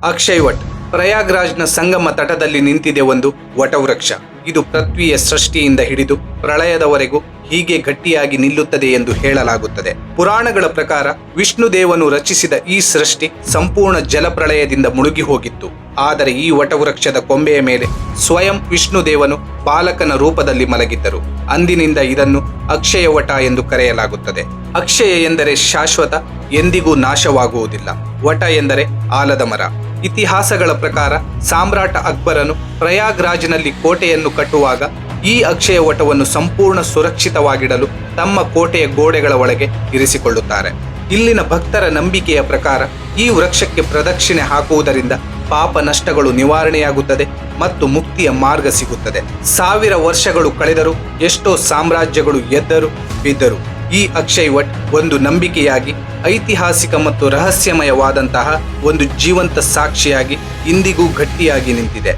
ಅಕ್ಷಯವಟ್ ಪ್ರಯಾಗ್ರಾಜ್ನ ಸಂಗಮ ತಟದಲ್ಲಿ ನಿಂತಿದೆ ಒಂದು ವಟವೃಕ್ಷ. ಇದು ಪೃಥ್ವಿಯ ಸೃಷ್ಟಿಯಿಂದ ಹಿಡಿದು ಪ್ರಳಯದವರೆಗೂ ಹೀಗೆ ಗಟ್ಟಿಯಾಗಿ ನಿಲ್ಲುತ್ತದೆ ಎಂದು ಹೇಳಲಾಗುತ್ತದೆ. ಪುರಾಣಗಳ ಪ್ರಕಾರ ವಿಷ್ಣುದೇವನು ರಚಿಸಿದ ಈ ಸೃಷ್ಟಿ ಸಂಪೂರ್ಣ ಜಲಪ್ರಳಯದಿಂದ ಮುಳುಗಿ ಹೋಗಿತ್ತು. ಆದರೆ ಈ ವಟವೃಕ್ಷದ ಕೊಂಬೆಯ ಮೇಲೆ ಸ್ವಯಂ ವಿಷ್ಣುದೇವನು ಬಾಲಕನ ರೂಪದಲ್ಲಿ ಮಲಗಿದ್ದರು. ಅಂದಿನಿಂದ ಇದನ್ನು ಅಕ್ಷಯವಟ ಎಂದು ಕರೆಯಲಾಗುತ್ತದೆ. ಅಕ್ಷಯ ಎಂದರೆ ಶಾಶ್ವತ, ಎಂದಿಗೂ ನಾಶವಾಗುವುದಿಲ್ಲ. ವಟ ಎಂದರೆ ಆಲದ ಮರ. ಇತಿಹಾಸಗಳ ಪ್ರಕಾರ ಸಾಮ್ರಾಟ ಅಕ್ಬರನು ಪ್ರಯಾಗ್ರಾಜ್ನಲ್ಲಿ ಕೋಟೆಯನ್ನು ಕಟ್ಟುವಾಗ ಈ ಅಕ್ಷಯ ವಟವನ್ನು ಸಂಪೂರ್ಣ ಸುರಕ್ಷಿತವಾಗಿಡಲು ತಮ್ಮ ಕೋಟೆಯ ಗೋಡೆಗಳ ಒಳಗೆ ಇರಿಸಿಕೊಳ್ಳುತ್ತಾರೆ. ಇಲ್ಲಿನ ಭಕ್ತರ ನಂಬಿಕೆಯ ಪ್ರಕಾರ ಈ ವೃಕ್ಷಕ್ಕೆ ಪ್ರದಕ್ಷಿಣೆ ಹಾಕುವುದರಿಂದ ಪಾಪ ನಷ್ಟಗಳು ನಿವಾರಣೆಯಾಗುತ್ತದೆ ಮತ್ತು ಮುಕ್ತಿಯ ಮಾರ್ಗ ಸಿಗುತ್ತದೆ. 1000 ವರ್ಷಗಳು ಕಳೆದರೂ ಎಷ್ಟೋ ಸಾಮ್ರಾಜ್ಯಗಳು ಎದ್ದರು ಬಿದ್ದರು. ಈ ಅಕ್ಷಯವಟ್ ಒಂದು ನಂಬಿಕೆಯಾಗಿ, ಐತಿಹಾಸಿಕ ಮತ್ತು ರಹಸ್ಯಮಯವಾದಂತಹ ಒಂದು ಜೀವಂತ ಸಾಕ್ಷಿಯಾಗಿ ಇಂದಿಗೂ ಗಟ್ಟಿಯಾಗಿ ನಿಂತಿದೆ.